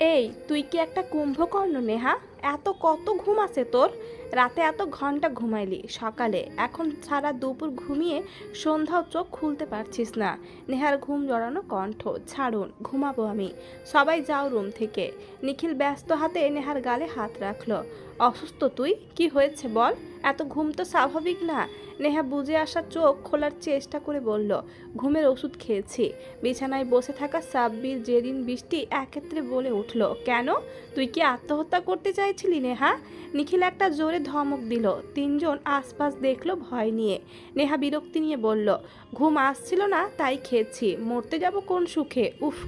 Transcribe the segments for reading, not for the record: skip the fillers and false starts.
এই তুই কি একটা কুম্ভকর্ণ নেহা? এত কত ঘুম আছে তোর? রাতে এত ঘন্টা ঘুমাইলি, সকালে এখন সারা দুপুর ঘুমিয়ে সন্ধ্যাও চোখ খুলতে পারছিস না। নেহার ঘুম জড়ানো কণ্ঠ। ছাড়ুন, ঘুমাবো আমি। সবাই যাও রুম থেকে। নিখিল ব্যস্ত হাতে নেহার গালে হাত রাখলো। অসুস্থ তুই? কি হয়েছে বল। এত ঘুম তো স্বাভাবিক না। নেহা বুঝে আসা চোখ খোলার চেষ্টা করে বলল, ঘুমের ওষুধ খেয়েছি। বিছানায় বসে থাকা সাব্বির যেদিন বৃষ্টি একত্রে বলে উঠল, কেন? তুই কি আত্মহত্যা করতে চাইছিলি নেহা? নিখিল একটা জোরে ধমক দিল। তিনজন আশপাশ দেখলো ভয় নিয়ে। নেহা বিরক্তি নিয়ে বলল, ঘুম আসছিল না তাই খেয়েছি, মরতে যাব কোন সুখে। উফ,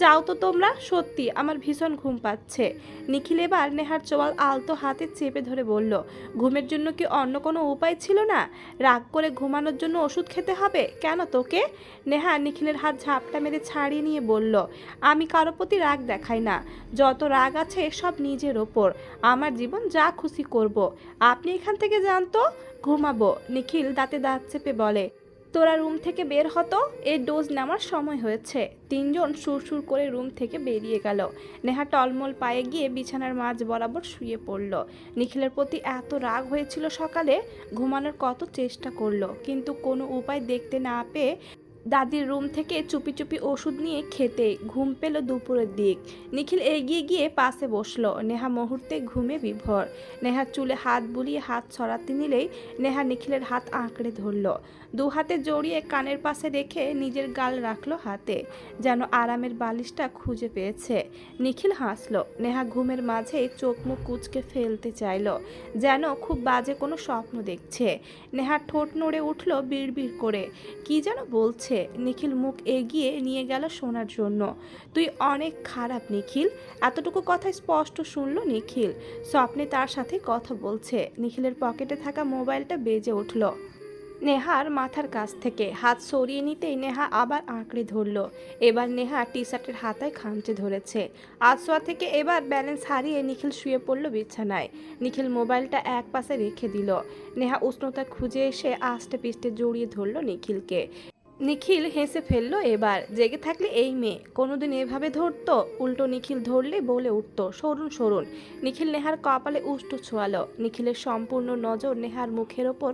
যাও তো তোমরা, সত্যি আমার ভীষণ ঘুম পাচ্ছে। নিখিল এবার নেহার চোয়াল আলতো হাতে চেপে ধরে বলল, ঘুমের জন্য কি অন্য কোনো উপায় ছিল না? রাগ করে ঘুমানোর জন্য ওষুধ খেতে হবে কেন তোকে? নেহা নিখিলের হাত ঝাপটা মেরে ছাড়িয়ে নিয়ে বলল, আমি কারো প্রতি রাগ দেখাই না। যত রাগ আছে সব নিজের ওপর। আমার জীবন যা খুশি করব। আপনি এখান থেকে যান তো, ঘুমাবো। নিখিল দাঁতে দাঁত চেপে বলে, তোরা রুম থেকে বের হতো, এর ডোজ নেওয়ার সময় হয়েছে। তিনজন সুরসুর করে রুম থেকে বেরিয়ে গেল। নেহা টলমল পায়ে গিয়ে বিছানার মাঝ বরাবর শুয়ে পড়ল। নিখিলের প্রতি এত রাগ হয়েছিল সকালে, ঘুমানোর কত চেষ্টা করলো, কিন্তু কোনো উপায় দেখতে না পেয়ে দাদির রুম থেকে চুপি চুপি ওষুধ নিয়ে খেতে ঘুম পেল দুপুরের দিক। নিখিল এগিয়ে গিয়ে পাশে বসলো। নেহা মুহূর্তে ঘুমে বিভোর। নেহার চুলে হাত বুলিয়ে হাত ছড়াতে নিলেই নেহা নিখিলের হাত আঁকড়ে ধরল। দু হাতে জড়িয়ে কানের পাশে রেখে নিজের গাল রাখলো হাতে, যেন আরামের বালিশটা খুঁজে পেয়েছে। নিখিল হাসলো। নেহা ঘুমের মাঝেই চোখ মুখ কুঁচকে ফেলতে চাইলো, যেন খুব বাজে কোনো স্বপ্ন দেখছে। নেহার ঠোঁট নড়ে উঠল বিড়বিড় করে, কি যেন বলছে। নিখিল মুখ এগিয়ে নিয়ে গেল শোনার জন্য। তুই অনেক খারাপ নিখিল। এতটুকু কথা স্পষ্ট শুনলো নিখিল। স্বপ্নে তার সাথে কথা বলছে। নিখিলের পকেটে থাকা মোবাইলটা বেজে উঠল। নেহার মাথার কাছ থেকে হাত সরিয়ে নিতেই নেহা আবার আঁকড়ে ধরল। এবার নেহা টি শার্টের হাতায় খামচে ধরেছে। আছোয়া থেকে এবার ব্যালেন্স হারিয়ে নিখিল শুয়ে পড়ল বিছানায়। নিখিল মোবাইলটা এক পাশে রেখে দিল। নেহা উষ্ণতা খুঁজে এসে আষ্টে পিষ্টে জড়িয়ে ধরল নিখিলকে। নিখিল হেসে ফেললো। এবার জেগে থাকলে এই মেয়ে কোনোদিন এভাবে ধরতো? উল্টো নিখিল ধরলে বলে উঠতো, সরুন সরুন। নিখিল নেহার কপালে উষ্ঠ ছোঁয়ালো। নিখিলের সম্পূর্ণ নজর নেহার মুখের ওপর।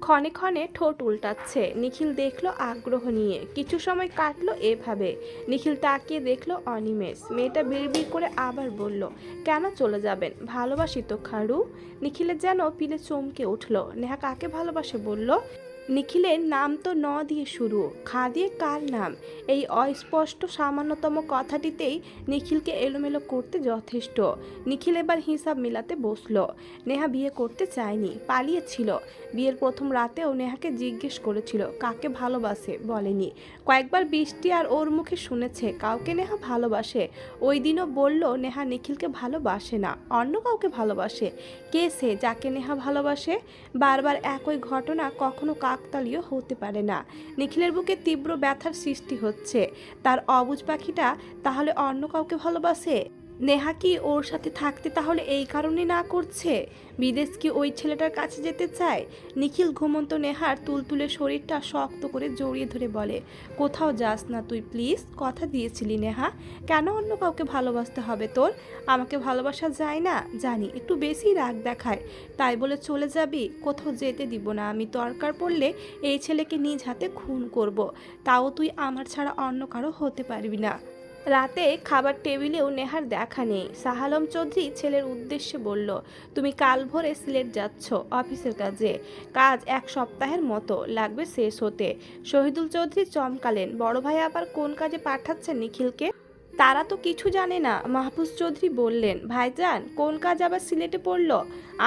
ক্ষণে ক্ষণে ঠোঁট উল্টাচ্ছে। নিখিল দেখলো আগ্রহ নিয়ে। কিছু সময় কাটলো এভাবে। নিখিল তাকিয়ে দেখলো অনিমেষ। মেয়েটা বিড়বিড় করে আবার বলল, কেন চলে যাবেন? ভালোবাসি তো খাড়ু। নিখিলের যেন পিলে চমকে উঠলো। নেহা কাকে ভালোবাসে বলল? নিখিলের নাম তো ন দিয়ে শুরু, খা দিয়ে কার নাম? এই অস্পষ্ট সামান্যতম কথাটিতেই নিখিলকে এলোমেলো করতে যথেষ্ট। নিখিল এবার হিসাব মিলাতে বসলো। নেহা বিয়ে করতে চায়নি, পালিয়েছিল। বিয়ের প্রথম রাতেও নেহাকে জিজ্ঞেস করেছিল কাকে ভালোবাসে, বলেনি। কয়েকবার বৃষ্টি আর ওর মুখে শুনেছে কাউকে নেহা ভালোবাসে। ওই দিনও বলল নেহা নিখিলকে ভালোবাসে না, অন্য কাউকে ভালোবাসে। কে সে যাকে নেহা ভালোবাসে? বারবার একই ঘটনা কখনো কাকতালীয় হতে পারে না। নিখিলের বুকে তীব্র ব্যথার সৃষ্টি হচ্ছে। তার অবুঝ পাখিটা তাহলে অন্য কাউকে ভালোবাসে? নেহা কি ওর সাথে থাকতে তাহলে এই কারণে না করছে? বিদেশ কি ওই ছেলেটার কাছে যেতে চায়? নিখিল ঘুমন্ত নেহার তুলতুলে শরীরটা শক্ত করে জড়িয়ে ধরে বলে, কোথাও যাস না তুই প্লিজ, কথা দিয়েছিলি নেহা। কেন অন্য কাউকে ভালোবাসতে হবে তোর? আমাকে ভালোবাসা যায় না জানি, একটু বেশি রাগ দেখায়, তাই বলে চলে যাবি? কোথাও যেতে দিব না আমি। দরকার পড়লে এই ছেলেকে নিজ হাতে খুন করব, তাও তুই আমার ছাড়া অন্য কারো হতে পারবি না। রাতে খাবার টেবিলেও নেহার দেখা নেই। শাহ আলম চৌধুরী ছেলের উদ্দেশ্যে বলল, তুমি কাল ভোরে সিলেট যাচ্ছ অফিসের কাজে। কাজ এক সপ্তাহের মতো লাগবে শেষ হতে। শহীদুল চৌধুরী চমকালেন, বড় ভাই আবার কোন কাজে পাঠাচ্ছে নিখিলকে? তারা তো কিছু জানে না। মাহফুজ চৌধুরী বললেন, ভাইজান কোন কাজ আবার সিলেটে পড়ল?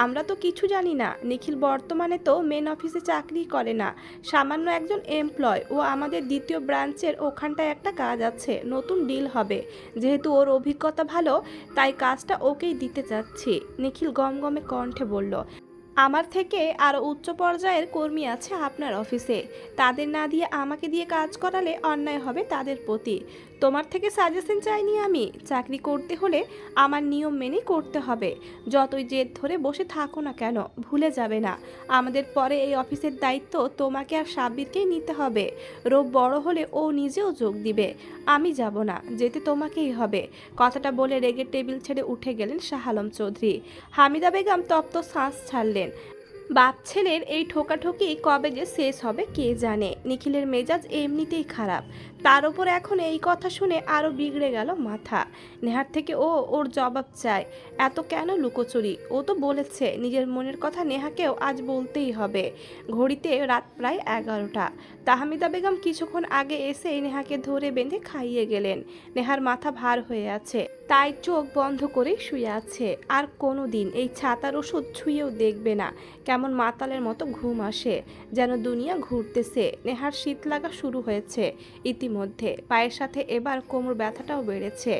আমরা তো কিছু জানি না। নিখিল বর্তমানে তো মেন অফিসে চাকরি করে না, সামান্য একজন এমপ্লয়। ও আমাদের দ্বিতীয় ব্রাঞ্চের ওখানটায় একটা কাজ আছে, নতুন ডিল হবে। যেহেতু ওর অভিজ্ঞতা ভালো, তাই কাজটা ওকেই দিতে চাচ্ছি। নিখিল গমগমে কণ্ঠে বলল, আমার থেকে আরও উচ্চ পর্যায়ের কর্মী আছে আপনার অফিসে, তাদের না দিয়ে আমাকে দিয়ে কাজ করালে অন্যায় হবে তাদের প্রতি। তোমার থেকে সাজেশন চাইনি আমি। চাকরি করতে হলে আমার নিয়ম মেনে করতে হবে। যতই জেদ ধরে বসে থাকো না কেন, ভুলে যাবে না আমাদের পরে এই অফিসের দায়িত্ব তোমাকে আর সাব্বিরকেই নিতে হবে। রূপ বড় হলে ও নিজেও যোগ দিবে, আমি যাব না, যেতে তোমাকেই হবে। কথাটা বলে রেগে টেবিল ছেড়ে উঠে গেলেন শাহ আলম চৌধুরী। হামিদা বেগম তপ্ত শ্বাস ছাড়লেন। বাপ ছেলের এই ঠোকাঠুকি কবে যে শেষ হবে কে জানে। নিখিলের মেজাজ এমনিতেই খারাপ, তার উপর এখন এই কথা শুনে আরো বিগড়ে গেল মাথা। নেহার থেকে ওর জবাব চায়। এত কেন লুকোচুরি? ও তো বলেছে নিজের মনের কথা নেহাকেও আজ বলতেই হবে। ঘড়িতে রাত প্রায় 11টা। তাহমিদা বেগম কিছুক্ষণ আগে এসে নেহাকে ধরে বেঁধে খাইয়ে গেলেন। নেহার মাথা ভার হয়ে আছে, তাই চোখ বন্ধ করে শুয়ে আছে। আর কোনো দিন এই ছাতার ওষুধ ছুঁয়েও দেখবে না। কেমন মাতালের মতো ঘুম আসে, যেন দুনিয়া ঘুরতেছে। নেহার শীত লাগা শুরু হয়েছে ইতিমধ্যে, পায়ের সাথে এবার কোমর ব্যথাটাও বেড়েছে।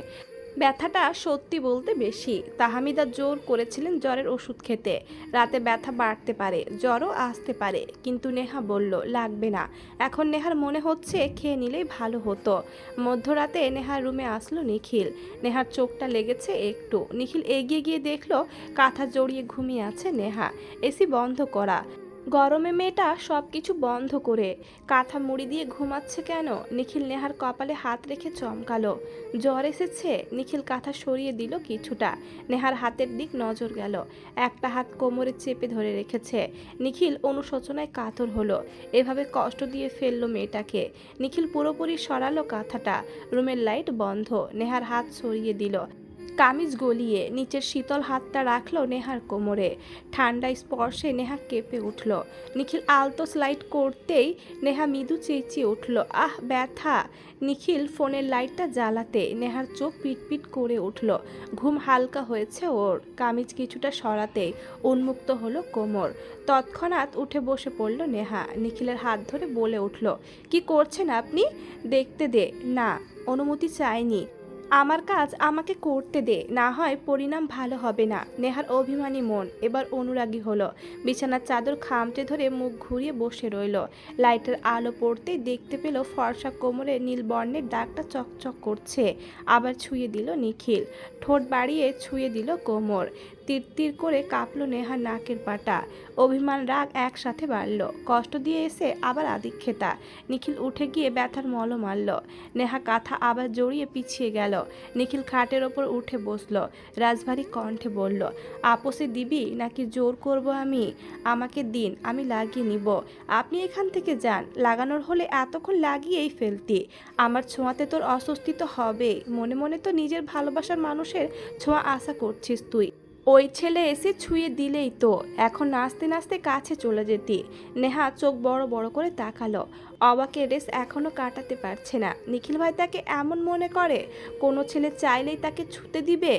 ব্যথাটা সত্যি বলতে বেশি। তাহমিদা জোর করেছিলেন জ্বরের ওষুধ খেতে, রাতে ব্যথা বাড়তে পারে, জ্বরও আসতে পারে, কিন্তু নেহা বলল লাগবে না। এখন নেহার মনে হচ্ছে খেয়ে নিলেই ভালো হতো। মধ্যরাতে নেহার রুমে আসলো নিখিল। নেহার চোখটা লেগেছে একটু। নিখিল এগিয়ে গিয়ে দেখলো কাঁথা জড়িয়ে ঘুমিয়ে আছে নেহা, এসি বন্ধ করা। গরমে মেয়েটা সব কিছু বন্ধ করে কাঁথা মুড়ি দিয়ে ঘুমাচ্ছে কেন? নিখিল নেহার কপালে হাত রেখে চমকালো। জ্বর এসেছে? নিখিল কাঁথা সরিয়ে দিল কিছুটা। নেহার হাতের দিক নজর গেল, একটা হাত কোমরে চেপে ধরে রেখেছে। নিখিল অনুশোচনায় কাতর হলো, এভাবে কষ্ট দিয়ে ফেললো মেয়েটাকে। নিখিল পুরোপুরি সরালো কাঁথাটা। রুমের লাইট বন্ধ। নেহার হাত সরিয়ে দিল, কামিজ গলিয়ে নিচের শীতল হাতটা রাখলো নেহার কোমরে। ঠান্ডা স্পর্শে নেহা কেঁপে উঠল। নিখিল আলতো স্লাইড করতেই নেহা মৃদু চেঁচিয়ে উঠল, আহ ব্যথা! নিখিল ফোনের লাইটটা জ্বালাতে নেহার চোখ পিটপিট করে উঠল। ঘুম হালকা হয়েছে ওর। কামিজ কিছুটা সরাতেই উন্মুক্ত হলো কোমর। তৎক্ষণাৎ উঠে বসে পড়ল নেহা। নিখিলের হাত ধরে বলে উঠল, কি করছেন আপনি? দেখতে দে। না, অনুমতি চাইনি। আমার কাজ আমাকে করতে দে, না হয় পরিণাম ভালো হবে না। নেহার অভিমানী মন এবার অনুরাগী হলো। বিছানার চাদর খামচে ধরে মুখ ঘুরিয়ে বসে রইল। লাইটের আলো পড়তেই দেখতে পেল ফর্সা কোমরে নীল বর্ণের দাগটা চকচক করছে। আবার ছুঁয়ে দিল নিখিল, ঠোঁট বাড়িয়ে ছুঁয়ে দিল কোমর। তীর তীর করে কাঁপলো নেহার নাকের পাটা। অভিমান রাগ একসাথে বাড়ল। কষ্ট দিয়ে এসে আবার আদিক্ষেতা। নিখিল উঠে গিয়ে ব্যথার মলম মারল। নেহা কাঁথা আবার জড়িয়ে পিছিয়ে গেল। নিখিল খাটের ওপর উঠে বসল। রাজভারী কণ্ঠে বলল, আপোষে দিবি নাকি জোর করব আমি? আমাকে দিন, আমি লাগিয়ে নিব। আপনি এখান থেকে যান। লাগানোর হলে এতক্ষণ লাগিয়েই ফেলতি। আমার ছোঁয়াতে তোর অস্বস্তি তো হবেই। মনে মনে তো নিজের ভালোবাসার মানুষের ছোঁয়া আশা করছিস তুই। ওই ছেলে এসে ছুঁয়ে দিলেই তো এখন নাচতে নাচতে কাছে চলে যেতি। নেহা চোখ বড় বড় করে তাকালো। অবাকের রেস এখনো কাটাতে পারছে না। নিখিল ভাই তাকে এমন মনে করে কোনো ছেলে চাইলেই তাকে ছুঁতে দিবে?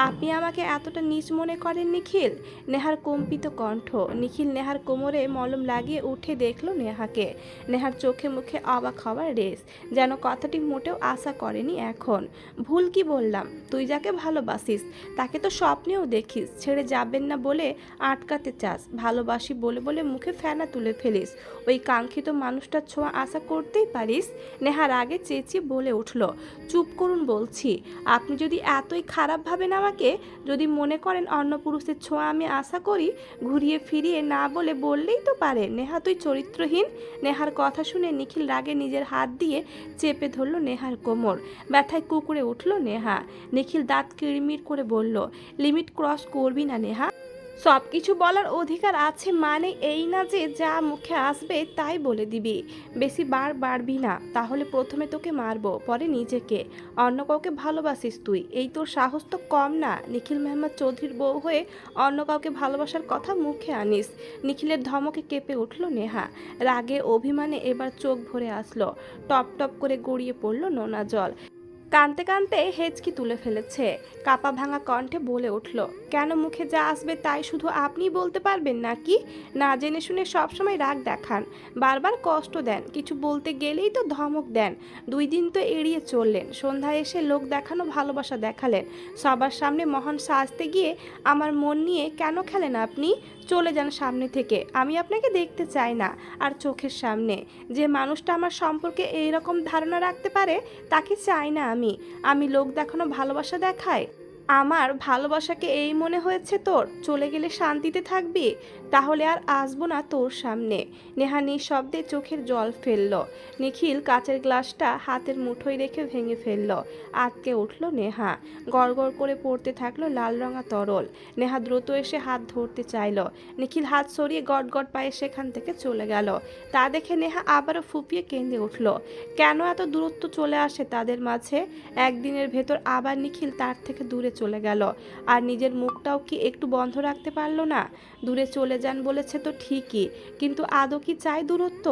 আপনি আমাকে এতটা নীচ মনে করেন নিখিল? নেহার কম্পিত কণ্ঠ। নিখিল নেহার কোমরে মলম লাগিয়ে উঠে দেখলো নেহাকে। নেহার চোখে মুখে অবাক হওয়ার রেস, যেন কথাটি মোটেও আশা করেনি এখন। ভুল কি বললাম? তুই যাকে ভালোবাসিস তাকে তো স্বপ্নেও দেখিস, ছেড়ে যাবেন না বলে আটকাতে চাস। ভালোবাসি বলে বলে মুখে ফেনা তুলে ফেলিস। ওই কাঙ্ক্ষিত মানুষটার ছোঁয়া আশা করতেই পারিস? নেহার আগে চেঁচিয়ে বলে উঠল, চুপ করুন বলছি। আপনি যদি এতই খারাপ ভাবেন আমাকে, যদি মনে করেন অন্য পুরুষের ছোঁয়া আমি আশা করি, ঘুরিয়ে ফিরিয়ে না বলে বললেই তো পারেন, নেহা তুই চরিত্রহীন। নেহার কথা শুনে নিখিল রাগে নিজের হাত দিয়ে চেপে ধরল নেহার কোমর। ব্যথায় কুঁকড়ে উঠল নেহা। নিখিল দাঁত কিড়মিড় করে বলল, লিমিট ক্রস করবি না নেহা। সব কিছু বলার অধিকার আছে মানে এই না যে যা মুখে আসবে তাই বলে দিবি। বেশি বাড়বি না, তাহলে প্রথমে তোকে মারবো, পরে নিজেকে। অন্য কাউকে ভালোবাসিস তুই, এই তোর সাহস তো কম না। নিখিল মেহমদ চৌধুরীর বউ হয়ে অন্য কাউকে ভালোবাসার কথা মুখে আনিস? নিখিলের ধমকে কেঁপে উঠল নেহা। রাগে অভিমানে এবার চোখ ভরে আসলো। টপ টপ করে গড়িয়ে পড়ল নোনা জল। কানতে কানতে হেঁচকি তুলে ফেলেছে। কাপা ভাঙা কণ্ঠে বলে উঠল, কেন মুখে যা আসবে তাই শুধু আপনিই বলতে পারবেন নাকি? না জেনে শুনে সবসময় রাগ দেখান, বারবার কষ্ট দেন, কিছু বলতে গেলেই তো ধমক দেন। 2 দিন তো এড়িয়ে চললেন, সন্ধ্যায় এসে লোক দেখানো ভালোবাসা দেখালেন। সবার সামনে মহান সাজতে গিয়ে আমার মন নিয়ে কেন খেলেন আপনি? চলে যান সামনে থেকে, আমি আপনাকে দেখতে চাই না। আর চোখের সামনে যে মানুষটা আমার সম্পর্কে এইরকম ধারণা রাখতে পারে তাকে চাই না আমি। আমি লোক দেখানো ভালোবাসা দেখাই? আমার ভালোবাসাকে এই মনে হয়েছে তোর? চলে গেলে শান্তিতে থাকবি? তাহলে আর আসবো না তোর সামনে। নেহা নিঃশব্দে চোখের জল ফেলল। নিখিল কাচের গ্লাসটা হাতের মুঠোয় রেখে ভেঙে ফেলল। আটকে উঠল নেহা। গড়গড় করে পড়তে থাকলো লাল রঙা তরল। নেহা দ্রুত এসে হাত ধরতে চাইল। নিখিল হাত সরিয়ে গটগট পায়ে সেখান থেকে চলে গেল। তা দেখে নেহা আবারও ফুপিয়ে কেঁদে উঠল। কেন এত দূরত্ব চলে আসে তাদের মাঝে? একদিনের ভেতর আবার নিখিল তার থেকে দূরে চলে গেল। আর নিজের মুখটাও কি একটু বন্ধ রাখতে পারলো না? দূরে চলে যান বলেছে তো ঠিকই, কিন্তু আদৌ কি চাই দূরত্ব?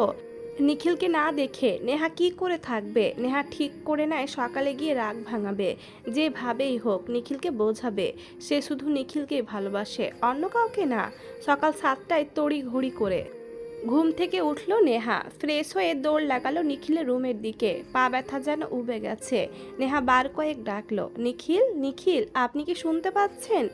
নিখিলকে না দেখে নেহা কি করে থাকবে? নেহা ঠিক করে নেয় সকালে গিয়ে রাগ ভাঙাবে, যেভাবেই হোক নিখিলকে বোঝাবে সে শুধু নিখিলকেই ভালোবাসে, অন্য কাউকে না। সকাল 7টায় তড়ি ঘড়ি করে ঘুম থেকে উঠল নেহা। ফ্রেশ হয়ে দৌড় লাগালো নিখিলের রুমের দিকে। পা ব্যথা যেন উবে গেছে। নেহা বার কয়েক ডাকলো, নিখিল, নিখিল, আপনি কি শুনতে পাচ্ছেন?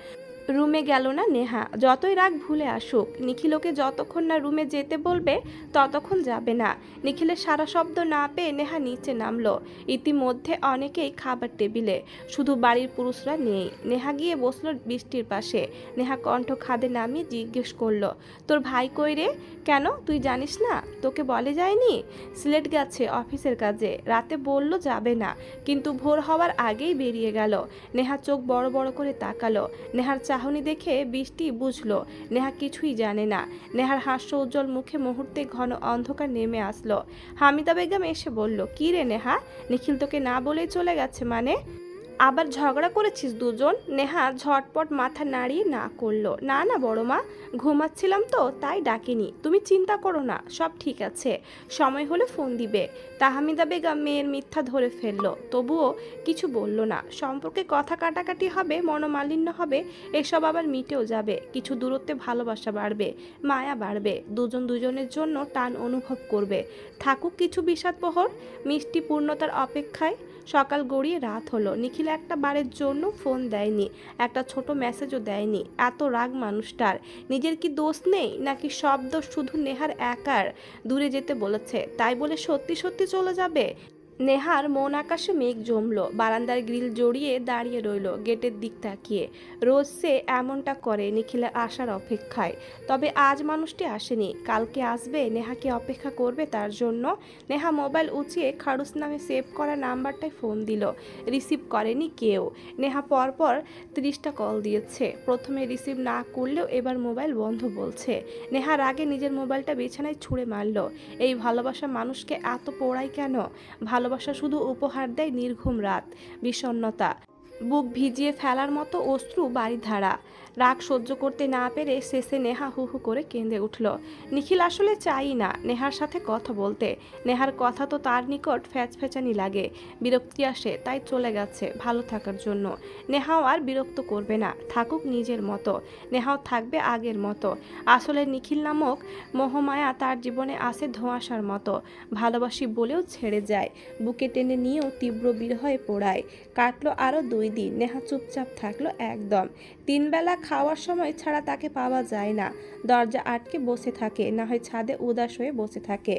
রুমে গেল না নেহা। যতই রাগ ভুলে আসুক, নিখিল ওকে যতক্ষণ না রুমে যেতে বলবে ততক্ষণ যাবে না। নিখিলের সারা শব্দ না পেয়ে নেহা নিচে নামলো। ইতিমধ্যে অনেকেই খাবার টেবিলে, শুধু বাড়ির পুরুষরা নেই। নেহা গিয়ে বসলো বৃষ্টির পাশে। নেহা কণ্ঠ খাদে নামিয়ে জিজ্ঞেস করলো, তোর ভাই কই রে? কেন, তুই জানিস না? তোকে বলে যায়নি? সিলেট গেছে অফিসের কাজে, রাতে বলল যাবে না, কিন্তু ভোর হওয়ার আগেই বেরিয়ে গেল। নেহা চোখ বড় বড় করে তাকালো। নেহার চাহনি দেখে বৃষ্টি বুঝলো নেহা কিছুই জানে না। নেহার হাস্য উজ্জ্বল মুখে মুহূর্তে ঘন অন্ধকার নেমে আসলো। হামিদা বেগম এসে বলল, কি রে নেহা, নিখিল তোকে না বলেই চলে গেছে মানে? আবার ঝগড়া করেছিস দুজন? নেহা ঝটপট মাথা নাড়িয়ে না করলো, না না বড় মা, ঘুমাচ্ছিলাম তো তাই ডাকিনি, তুমি চিন্তা করো না, সব ঠিক আছে, সময় হলে ফোন দিবে। তাহমিদা বেগম মেয়ের মিথ্যা ধরে ফেললো, তবুও কিছু বলল না। সম্পর্কে কথা কাটাকাটি হবে, মনোমালিন্য হবে, এসব আবার মিটেও যাবে। কিছু দূরত্বে ভালোবাসা বাড়বে, মায়া বাড়বে, দুজন দুজনের জন্য টান অনুভব করবে। থাকুক কিছু বিষাদবহর, মিষ্টি পূর্ণতার অপেক্ষায়। সকাল গড়িয়ে রাত হলো। নিখিল একটা বারের জন্য ফোন দেয়নি, একটা ছোট মেসেজও দেয়নি। এত রাগ মানুষটার। নিজের কি দোষ নেই, নাকি সব দোষ শুধু নেহার একার? দূরে যেতে বলেছে তাই বলে সত্যি সত্যি চলে যাবে? নেহার মন আকাশে মেঘ জমলো। বারান্দার গ্রিল জড়িয়ে দাঁড়িয়ে রইল গেটের দিক তাকিয়ে। রোজ সে এমনটা করে নিখিলের আসার অপেক্ষায়। তবে আজ মানুষটি আসেনি, কালকে আসবে। নেহাকে অপেক্ষা করবে তার জন্য। নেহা মোবাইল উঁচিয়ে খারুস নামে সেভ করা নাম্বারটায় ফোন দিল। রিসিভ করেনি কেউ। নেহা পরপর 30টা কল দিয়েছে, প্রথমে রিসিভ না করলেও এবার মোবাইল বন্ধ বলছে। নেহার আগে নিজের মোবাইলটা বিছানায় ছুঁড়ে মারল। এই ভালোবাসা মানুষকে এত পোড়ায় কেন? ভালোবাসা শুধু উপহার দেয় নির্ঘুম রাত, বিষণ্ণতা, বুক ভিজিয়ে ফেলার মতো অশ্রু বাড়িধারা। রাগ সহ্য করতে না পেরে শেষে নেহা হু হু করে কেঁদে উঠল। নিখিল আসলে চাই না নেহার সাথে কথা বলতে। নেহার কথা তো তার নিকট ফ্যাচফ্যাচানি লাগে, বিরক্তি আসে, তাই চলে গেছে ভালো থাকার জন্য। নেহাও আর বিরক্ত করবে না, থাকুক নিজের মতো। নেহাও থাকবে আগের মতো। আসলে নিখিল নামক মোহমায়া তার জীবনে আসে ধোঁয়াশার মতো। ভালোবাসি বলেও ছেড়ে যায়, বুকে টেনে নিয়েও তীব্র বিরহে পোড়ায়। কাটলো আরও 2 দিন। নেহা চুপচাপ থাকলো একদম। 3 বেলা খাওয়ার সময় ছাড়া তাকে পাওয়া যায় না। দরজা আটকে বসে থাকে, না হয় ছাদে উদাস হয়ে বসে থাকে।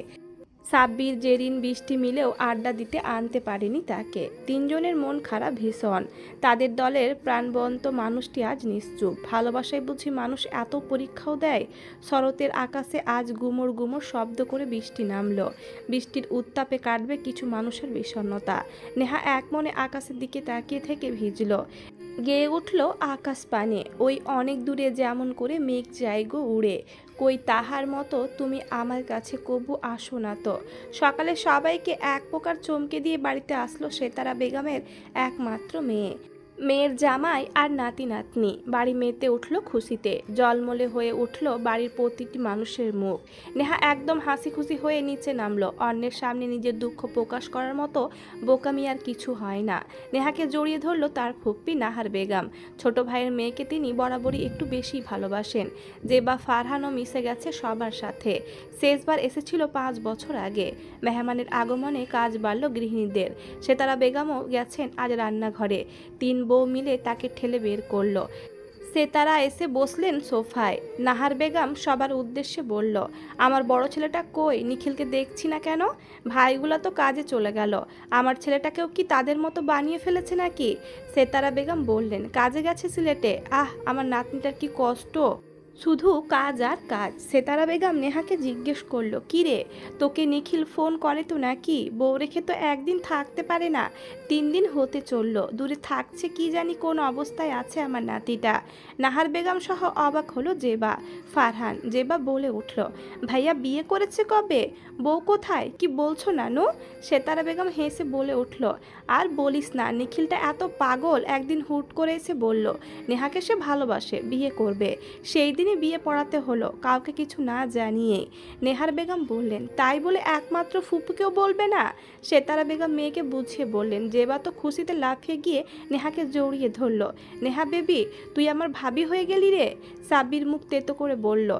সাব্বির, জেরিন, বৃষ্টি মিলেও আড্ডা দিতে আনতে পারেনি তাকে। 3জনের মন খারাপ ভীষণ। তাদের দলের প্রাণবন্ত মানুষটি আজ নিশ্চুপ। ভালোবাসায় বুঝি মানুষ এত পরীক্ষাও দেয়? শরতের আকাশে আজ গুমর গুমর শব্দ করে বৃষ্টি নামলো। বৃষ্টির উত্তাপে কাটবে কিছু মানুষের বিষণ্ণতা। নেহা এক মনে আকাশের দিকে তাকিয়ে থেকে ভিজল। গেয়ে উঠল আকাশ পানে, ওই অনেক দূরে যেমন করে মেঘ যায় গো উড়ে, কই তাহার মতো তুমি আমার কাছে কবু আসো না তো। সকালে সবাইকে এক প্রকার চমকে দিয়ে বাড়িতে আসলো সেতারা বেগমের একমাত্র মেয়ে। মেয়ের জামাই আর নাতি নাতনি বাড়ি মেতে উঠল খুশিতে, জলমলে হয়ে উঠল বাড়ির প্রতিটি মানুষের মুখ। নেহা একদম হাসি খুশি হয়ে নিচে নামলো। অন্যের সামনে নিজের দুঃখ প্রকাশ করার মতো বোকামি আর কিছু হয় না। নেহাকে জড়িয়ে ধরলো তার ফুপ্পি নাহার বেগম। ছোট ভাইয়ের মেয়েকে তিনি বরাবরই একটু বেশি ভালোবাসেন। যে বা ফারহানও মিশে গেছে সবার সাথে। শেষবার এসেছিল 5 বছর আগে। মেহমানের আগমনে কাজ বাড়ল গৃহিণীদের। সেতারা বেগমও গেছেন আজ রান্নাঘরে। 3 বউ মিলে তাকে ঠেলে বের করলো। সেতারা এসে বসলেন সোফায়। নাহার বেগম সবার উদ্দেশ্যে বলল, আমার বড় ছেলেটা কই? নিখিলকে দেখছি না কেন? ভাইগুলো তো কাজে চলে গেল। আমার ছেলেটাকেও কি তাদের মতো বানিয়ে ফেলেছে নাকি? সেতারা বেগম বললেন, কাজে গেছে সিলেটে। আহ, আমার নাতনিটার কি কষ্ট। শুধু কাজ আর কাজ। সেতারা বেগম নেহাকে জিজ্ঞেস করলো, কি রে, তোকে নিখিল ফোন করে তো নাকি? বউ রেখে তো একদিন থাকতে পারে না। 3 দিন হতে চললো, দূরে থাকছে, কি জানি কোন অবস্থায় আছে আমার নাতিটা। নাহার বেগম সহ অবাক হলো জেবা। ফারহান। জেবা বলে উঠল, ভাইয়া বিয়ে করেছে কবে? বউ কোথায়? কি বলছো নানু? সেতারা বেগম হেসে বলে উঠল, আর বলিস না, নিখিলটা এত পাগল, একদিন হুট করে এসে বলল নেহাকে সে ভালোবাসে, বিয়ে করবে। সেই দিনই বিয়ে পড়াতে হলো, কাউকে কিছু না জানিয়ে। নেহার বেগম বললেন, তাই বলে একমাত্র ফুপুকেও বলবে না? সেতারা বেগম মেয়েকে বুঝিয়ে বললেন। জেবা তো খুশিতে লাফিয়ে গিয়ে নেহাকে জড়িয়ে ধরল। নেহা বেবি, তুই আমার ভাবি হয়ে গেলি রে। সাব্বির মুখ তেতো করে বলল,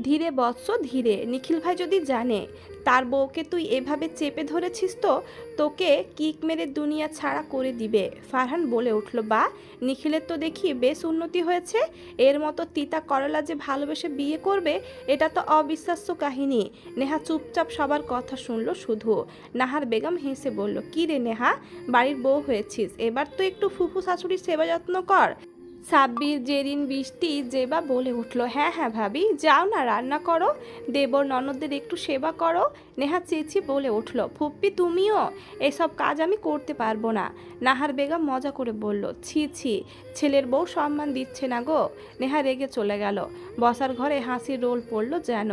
ধীরে বৎস ধীরে। নিখিল ভাই যদি জানে তার বউকে তুই এভাবে চেপে ধরেছিস তো তোকে কিক মেরে দুনিয়া ছাড়া করে দিবে। ফারহান বলে উঠল, বা, নিখিলের তো দেখি বেশ উন্নতি হয়েছে। এর মতো তিতা করলা যে ভালোবেসে বিয়ে করবে, এটা তো অবিশ্বাস্য কাহিনী। নেহা চুপচাপ সবার কথা শুনলো শুধু। নাহার বেগম হেসে বলল, কি রে নেহা, বাড়ির বউ হয়েছিস, এবার তো একটু ফুফু শাশুড়ির সেবা যত্ন কর। সাব্বির, জেরিন, বৃষ্টি, জেবা বলে উঠল, হ্যাঁ হ্যাঁ ভাবি, যাও না রান্না করো, দেবর ননদদের একটু সেবা করো। নেহা চেঁচিয়ে বলে উঠল, ফুপ্পি তুমিও? এসব কাজ আমি করতে পারবো না। নাহার বেগম মজা করে বলল, ছি ছি, ছেলের বউ সম্মান দিচ্ছে না গো। নেহা রেগে চলে গেল। বসার ঘরে হাসির রোল পড়ল যেন।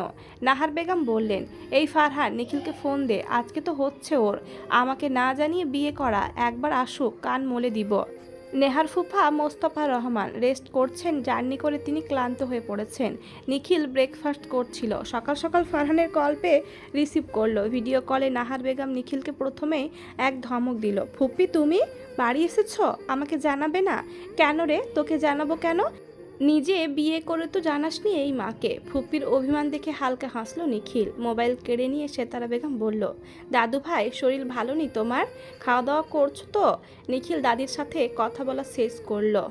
নাহার বেগম বললেন, এই ফারহান, নিখিলকে ফোন দে, আজকে তো হচ্ছে ওর। আমাকে না জানিয়ে বিয়ে করা, একবার আসুক, কান মলে দিব। নেহার ফুফা মোস্তফা রহমান রেস্ট করছেন, জার্নি করে তিনি ক্লান্ত হয়ে পড়েছেন। নিখিল ব্রেকফাস্ট করছিল। সকাল সকাল ফারহানের কল পেয়ে রিসিভ করলো। ভিডিও কলে নাহার বেগম নিখিলকে প্রথমেই এক ধমক দিল, ফুপ্পি তুমি বাড়ি এসেছো, আমাকে জানাবে না? কেন রে, তোকে জানাবো কেন? নিজে বিয়ে করে তো জানাসনি এই মাকে। ফুপ্পির অভিমান দেখে হালকা হাসলো নিখিল। মোবাইল কেড়ে নিয়ে সেতারা বেগম বলল, দাদু ভাই, শরীর ভালো নেই তোমার? খাওয়া দাওয়া করছো তো? নিখিল দাদির সাথে কথা বলা শেষ করলো।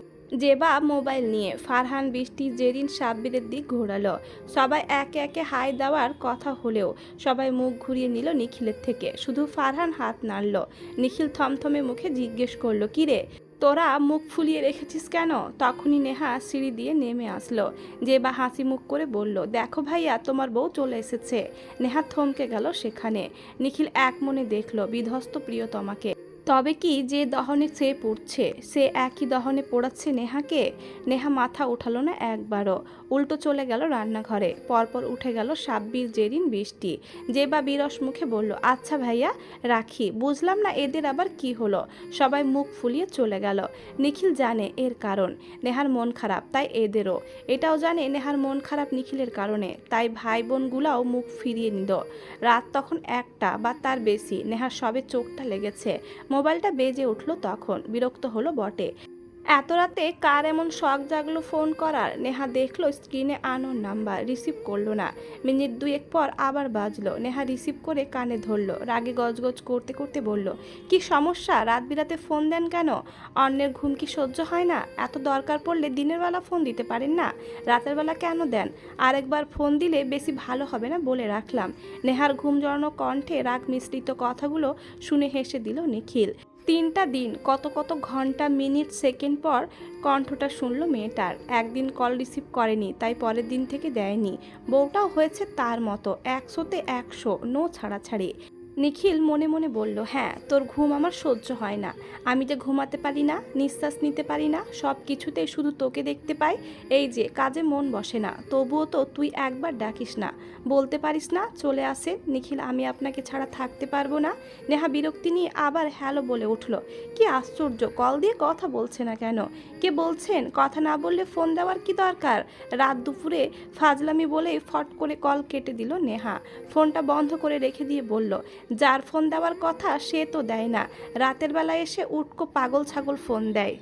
জেবা মোবাইল নিয়ে ফারহান, বৃষ্টি, জেরিন, সাব্বিরের দিক ঘোরালো। সবাই একে একে হাই দেওয়ার কথা হলেও সবাই মুখ ঘুরিয়ে নিল নিখিলের থেকে। শুধু ফারহান হাত নাড়ল। নিখিল থমথমে মুখে জিজ্ঞেস করলো, কিরে, তোরা মুখ ফুলিয়ে রেখেছিস কেন? তখনই নেহা সিঁড়ি দিয়ে নেমে আসলো। জেবা হাসি মুখ করে বলল, দেখো ভাইয়া, তোমার বউ চলে এসেছে। নেহা থমকে গেল সেখানে। নিখিল এক মনে দেখল বিধ্বস্ত প্রিয়তমাকে। তবে কি যে দহনে সে পড়ছে, সে একই দহনে পোড়াচ্ছে নেহাকে? নেহা মাথা উঠালো না একবারও। উল্টো চলে গেল রান্নাঘরে। পরপর উঠে গেল সাব্বির, জেরিন, বৃষ্টি। জেবা বিরস মুখে বলল, আচ্ছা ভাইয়া, রাখি। বুঝলাম না এদের আবার কি হলো। সবাই মুখ ফুলিয়ে চলে গেল। নিখিল জানে এর কারণ নেহার মন খারাপ, তাই এদেরও। এটাও জানে নেহার মন খারাপ নিখিলের কারণে, তাই ভাই বোনগুলাও মুখ ফিরিয়ে নিল। রাত তখন 1টা বা তার বেশি। নেহার সবে চোখটা লেগেছে। মোবাইলটা বেজে উঠল তখন। বিরক্ত হলো বটে, এত রাতে কার এমন শখ জাগলো ফোন করার। নেহা দেখলো স্ক্রিনে আননোন নাম্বার। রিসিভ করলো না। মিনিট 2 পর আবার বাজলো। নেহা রিসিভ করে কানে ধরলো। রাগে গজগজ করতে করতে বলল, কি সমস্যা, রাত বিরাতে ফোন দেন কেন? অন্যের ঘুম কি সহ্য হয় না? এত দরকার পড়লে দিনের বেলা ফোন দিতে পারেন না, রাতের বেলা কেন দেন? আরেকবার ফোন দিলে বেশি ভালো হবে না বলে রাখলাম। নেহার ঘুম জড়ানো কণ্ঠে রাগ মিশ্রিত কথাগুলো শুনে হেসে দিল নিখিল। 3টা দিন, কত কত ঘন্টা, মিনিট, সেকেন্ড পর কণ্ঠটা শুনল মেয়েটার। একদিন কল রিসিভ করেনি, তাই পরের দিন থেকে দেয়নি। বউটাও হয়েছে তার মতো, 100তে 100, নো ছাড়াছাড়ি। নিখিল মনে মনে বলল, হ্যাঁ, তোর ঘুম আমার সহ্য হয় না। আমি যে ঘুমাতে পারি না, নিঃশ্বাস নিতে পারি না, সব কিছুতেই শুধু তোকে দেখতে পাই। এই যে কাজে মন বসে না, তবুও তো তুই একবার ডাকিস না, বলতে পারিস না চলে আসেন নিখিল, আমি আপনাকে ছাড়া থাকতে পারবো না। নেহা বিরক্তি নিয়ে আবার হ্যালো বলে উঠল। কি আশ্চর্য, কল দিয়ে কথা বলছে না কেন? কে বলছেন? কথা না বললে ফোন দেওয়ার কি দরকার? রাত দুপুরে ফাজলামি বলে ফট করে কল কেটে দিল নেহা। ফোনটা বন্ধ করে রেখে দিয়ে বলল, যার ফোন দেওয়ার কথা সে তো দেয় না, রাতের বেলায় এসে উটকো পাগল ছাগল ফোন দেয়।